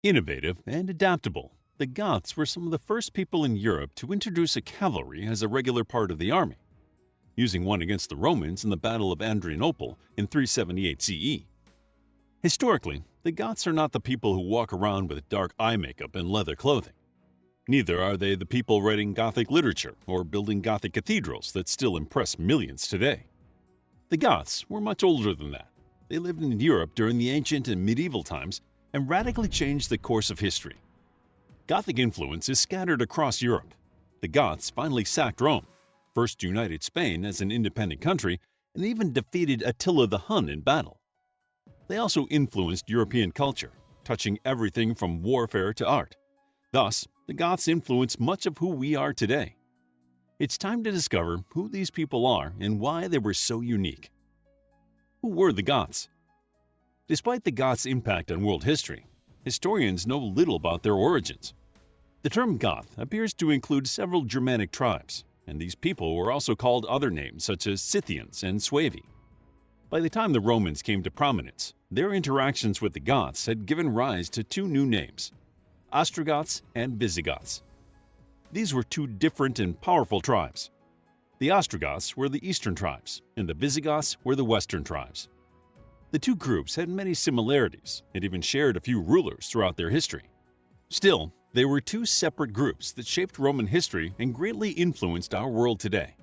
Innovative and adaptable, the Goths were some of the first people in Europe to introduce a cavalry as a regular part of the army, using one against the Romans in the Battle of Adrianople in 378 CE. Historically, the Goths are not the people who walk around with dark eye makeup and leather clothing. Neither are they the people writing Gothic literature or building Gothic cathedrals that still impress millions today. The Goths were much older than that. They lived in Europe during the ancient and medieval times and radically changed the course of history. Gothic influence is scattered across Europe. The Goths finally sacked Rome, first united Spain as an independent country, and even defeated Attila the Hun in battle. They also influenced European culture, touching everything from warfare to art. Thus, the Goths influence much of who we are today. It's time to discover who these people are and why they were so unique. Who were the Goths? Despite the Goths' impact on world history, historians know little about their origins. The term Goth appears to include several Germanic tribes, and these people were also called other names such as Scythians and Suevi. By the time the Romans came to prominence, their interactions with the Goths had given rise to two new names, Ostrogoths and Visigoths. These were two different and powerful tribes. The Ostrogoths were the eastern tribes, and the Visigoths were the western tribes. The two groups had many similarities and even shared a few rulers throughout their history. Still, they were two separate groups that shaped Roman history and greatly influenced our world today.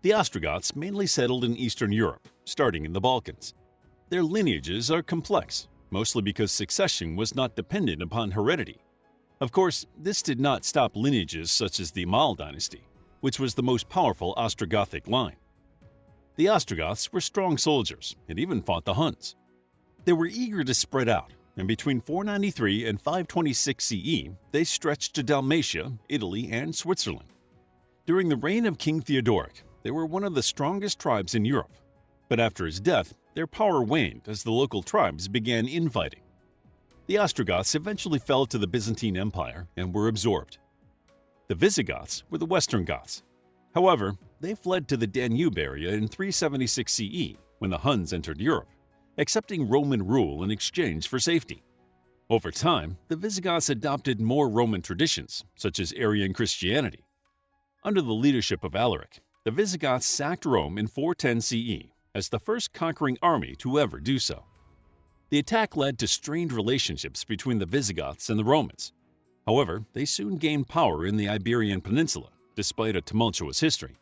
The Ostrogoths mainly settled in Eastern Europe, starting in the Balkans. Their lineages are complex, mostly because succession was not dependent upon heredity. Of course, this did not stop lineages such as the Mal dynasty, which was the most powerful Ostrogothic line. The Ostrogoths were strong soldiers and even fought the Huns. They were eager to spread out, and between 493 and 526 CE, they stretched to Dalmatia, Italy, and Switzerland. During the reign of King Theodoric, they were one of the strongest tribes in Europe, but after his death, their power waned as the local tribes began infighting. The Ostrogoths eventually fell to the Byzantine Empire and were absorbed. The Visigoths were the Western Goths. However, they fled to the Danube area in 376 CE when the Huns entered Europe, accepting Roman rule in exchange for safety. Over time, the Visigoths adopted more Roman traditions, such as Arian Christianity. Under the leadership of Alaric, the Visigoths sacked Rome in 410 CE as the first conquering army to ever do so. The attack led to strained relationships between the Visigoths and the Romans. However, they soon gained power in the Iberian Peninsula, despite a tumultuous history.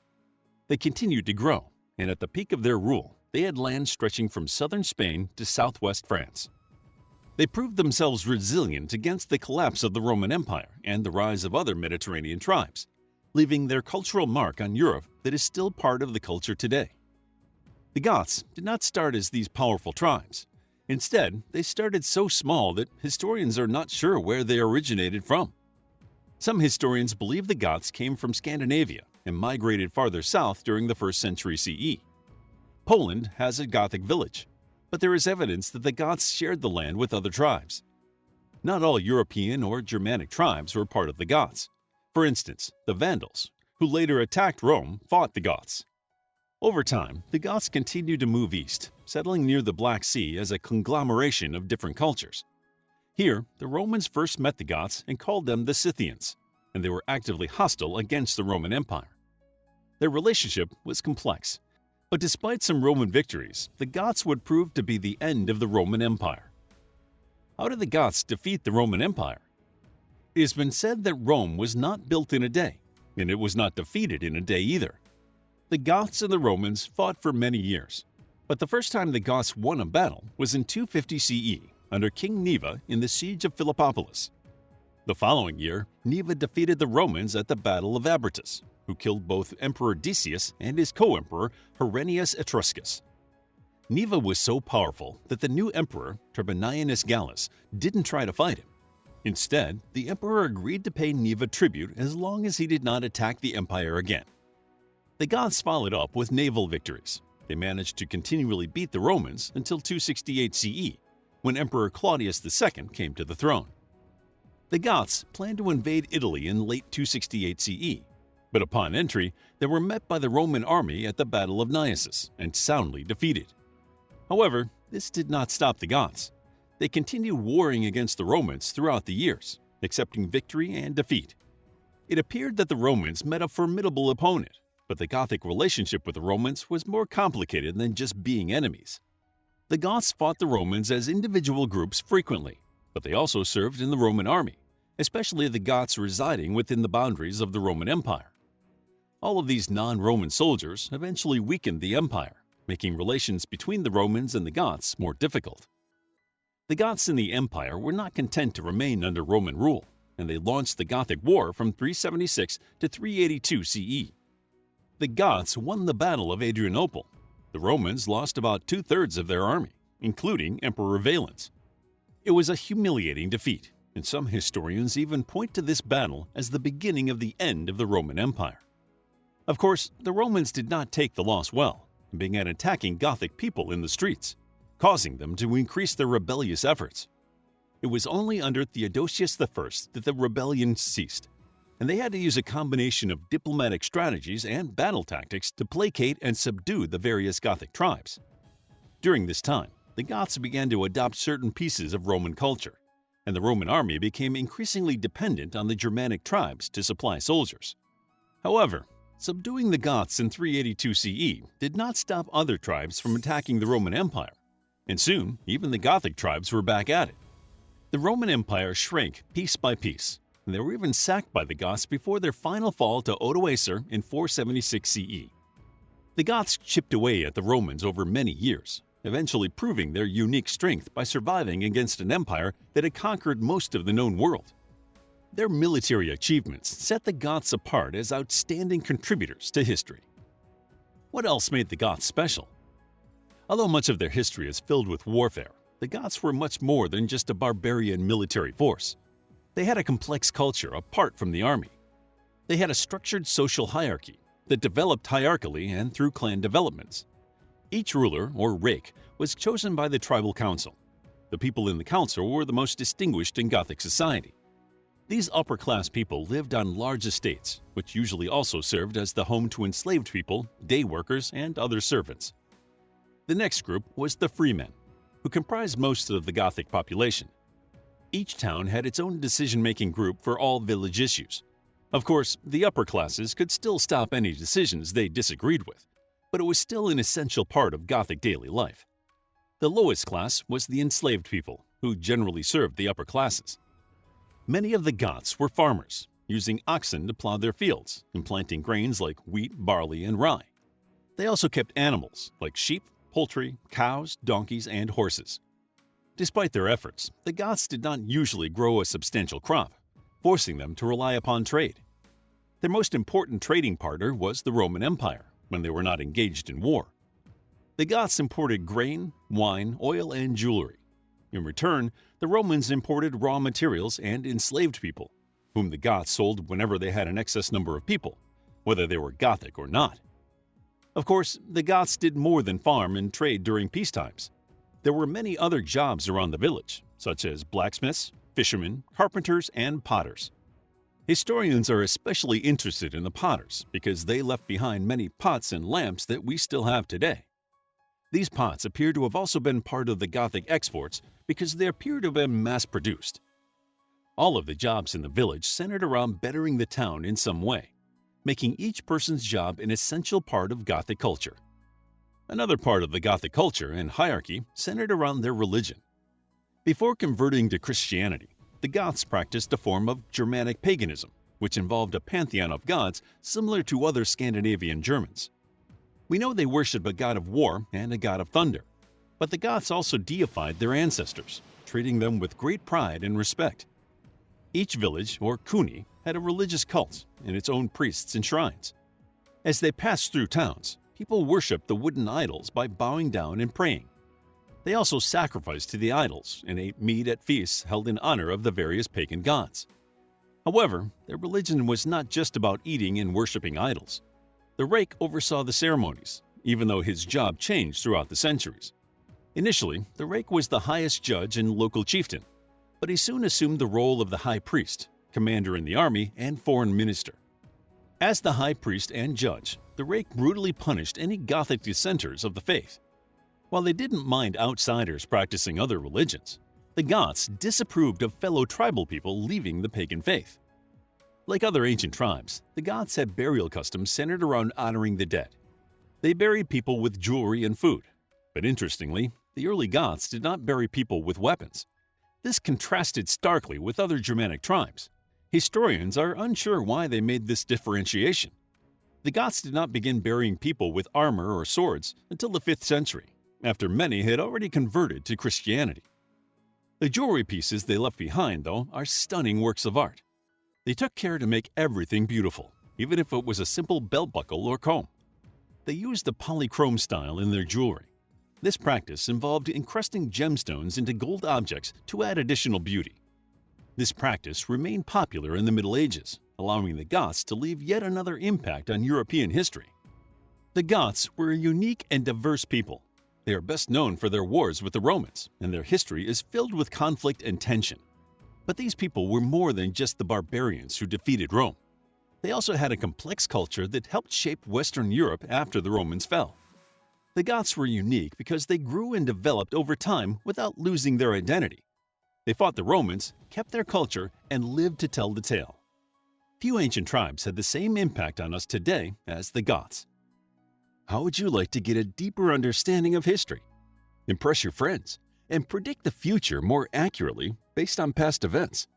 They continued to grow, and at the peak of their rule, they had lands stretching from southern Spain to southwest France. They proved themselves resilient against the collapse of the Roman Empire and the rise of other Mediterranean tribes, leaving their cultural mark on Europe that is still part of the culture today. The Goths did not start as these powerful tribes. Instead, they started so small that historians are not sure where they originated from. Some historians believe the Goths came from Scandinavia and migrated farther south during the 1st century CE. Poland has a Gothic village, but there is evidence that the Goths shared the land with other tribes. Not all European or Germanic tribes were part of the Goths. For instance, the Vandals, who later attacked Rome, fought the Goths. Over time, the Goths continued to move east, settling near the Black Sea as a conglomeration of different cultures. Here, the Romans first met the Goths and called them the Scythians, and they were actively hostile against the Roman Empire. Their relationship was complex, but despite some Roman victories, the Goths would prove to be the end of the Roman Empire. How did the Goths defeat the Roman Empire? It has been said that Rome was not built in a day, and it was not defeated in a day either. The Goths and the Romans fought for many years, but the first time the Goths won a battle was in 250 CE under King Neva in the Siege of Philippopolis. The following year, Neva defeated the Romans at the Battle of Abritus, who killed both Emperor Decius and his co-emperor Herennius Etruscus. Neva was so powerful that the new emperor, Turbinianus Gallus, didn't try to fight him. Instead, the emperor agreed to pay Neva tribute as long as he did not attack the empire again. The Goths followed up with naval victories. They managed to continually beat the Romans until 268 CE, when Emperor Claudius II came to the throne. The Goths planned to invade Italy in late 268 CE, but upon entry, they were met by the Roman army at the Battle of Naissus and soundly defeated. However, this did not stop the Goths. They continued warring against the Romans throughout the years, accepting victory and defeat. It appeared that the Romans met a formidable opponent, but the Gothic relationship with the Romans was more complicated than just being enemies. The Goths fought the Romans as individual groups frequently, but they also served in the Roman army, especially the Goths residing within the boundaries of the Roman Empire. All of these non-Roman soldiers eventually weakened the empire, making relations between the Romans and the Goths more difficult. The Goths in the empire were not content to remain under Roman rule, and they launched the Gothic War from 376 to 382 CE. The Goths won the Battle of Adrianople. The Romans lost about two-thirds of their army, including Emperor Valens. It was a humiliating defeat, and some historians even point to this battle as the beginning of the end of the Roman Empire. Of course, the Romans did not take the loss well, and began attacking Gothic people in the streets, causing them to increase their rebellious efforts. It was only under Theodosius I that the rebellion ceased, and they had to use a combination of diplomatic strategies and battle tactics to placate and subdue the various Gothic tribes. During this time, the Goths began to adopt certain pieces of Roman culture, and the Roman army became increasingly dependent on the Germanic tribes to supply soldiers. However, subduing the Goths in 382 CE did not stop other tribes from attacking the Roman Empire, and soon even the Gothic tribes were back at it. The Roman Empire shrank piece by piece, and they were even sacked by the Goths before their final fall to Odoacer in 476 CE. The Goths chipped away at the Romans over many years, eventually proving their unique strength by surviving against an empire that had conquered most of the known world. Their military achievements set the Goths apart as outstanding contributors to history. What else made the Goths special? Although much of their history is filled with warfare, the Goths were much more than just a barbarian military force. They had a complex culture apart from the army. They had a structured social hierarchy that developed hierarchically and through clan developments. Each ruler, or rake, was chosen by the tribal council. The people in the council were the most distinguished in Gothic society. These upper-class people lived on large estates, which usually also served as the home to enslaved people, day workers, and other servants. The next group was the freemen, who comprised most of the Gothic population. Each town had its own decision-making group for all village issues. Of course, the upper classes could still stop any decisions they disagreed with, but it was still an essential part of Gothic daily life. The lowest class was the enslaved people, who generally served the upper classes. Many of the Goths were farmers, using oxen to plow their fields and planting grains like wheat, barley, and rye. They also kept animals like sheep, poultry, cows, donkeys, and horses. Despite their efforts, the Goths did not usually grow a substantial crop, forcing them to rely upon trade. Their most important trading partner was the Roman Empire, when they were not engaged in war. The Goths imported grain, wine, oil, and jewelry. In return, the Romans imported raw materials and enslaved people, whom the Goths sold whenever they had an excess number of people, whether they were Gothic or not. Of course, the Goths did more than farm and trade during peacetimes. There were many other jobs around the village, such as blacksmiths, fishermen, carpenters, and potters. Historians are especially interested in the potters because they left behind many pots and lamps that we still have today. These pots appear to have also been part of the Gothic exports because they appear to have been mass-produced. All of the jobs in the village centered around bettering the town in some way, making each person's job an essential part of Gothic culture. Another part of the Gothic culture and hierarchy centered around their religion. Before converting to Christianity, the Goths practiced a form of Germanic paganism, which involved a pantheon of gods similar to other Scandinavian Germans. We know they worshipped a god of war and a god of thunder, but the Goths also deified their ancestors, treating them with great pride and respect. Each village, or kuni, had a religious cult and its own priests and shrines. As they passed through towns, people worshipped the wooden idols by bowing down and praying. They also sacrificed to the idols and ate meat at feasts held in honor of the various pagan gods. However, their religion was not just about eating and worshipping idols. The rake oversaw the ceremonies, even though his job changed throughout the centuries. Initially, the rake was the highest judge and local chieftain, but he soon assumed the role of the high priest, commander in the army, and foreign minister. As the high priest and judge, the rake brutally punished any Gothic dissenters of the faith. While they didn't mind outsiders practicing other religions, The Goths disapproved of fellow tribal people leaving the pagan faith. Like other ancient tribes, the Goths had burial customs centered around honoring the dead. They buried people with jewelry and food. But interestingly, the early Goths did not bury people with weapons. This contrasted starkly with other Germanic tribes. Historians are unsure why they made this differentiation. The Goths did not begin burying people with armor or swords until the 5th century, after many had already converted to Christianity. The jewelry pieces they left behind, though, are stunning works of art. They took care to make everything beautiful, even if it was a simple belt buckle or comb. They used the polychrome style in their jewelry. This practice involved encrusting gemstones into gold objects to add additional beauty. This practice remained popular in the Middle Ages, allowing the Goths to leave yet another impact on European history. The Goths were a unique and diverse people. They are best known for their wars with the Romans, and their history is filled with conflict and tension. But these people were more than just the barbarians who defeated Rome. They also had a complex culture that helped shape Western Europe after the Romans fell. The Goths were unique because they grew and developed over time without losing their identity. They fought the Romans, kept their culture, and lived to tell the tale. Few ancient tribes had the same impact on us today as the Goths. How would you like to get a deeper understanding of history, impress your friends, and predict the future more accurately based on past events?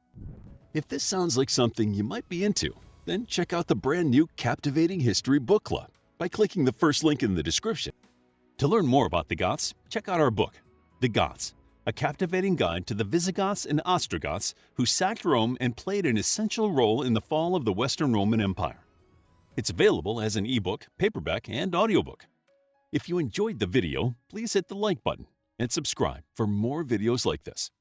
If this sounds like something you might be into, then check out the brand new Captivating History Book Club by clicking the first link in the description. To learn more about the Goths, check out our book, The Goths, a captivating guide to the Visigoths and Ostrogoths who sacked Rome and played an essential role in the fall of the Western Roman Empire. It's available as an ebook, paperback, and audiobook. If you enjoyed the video, please hit the like button and subscribe for more videos like this.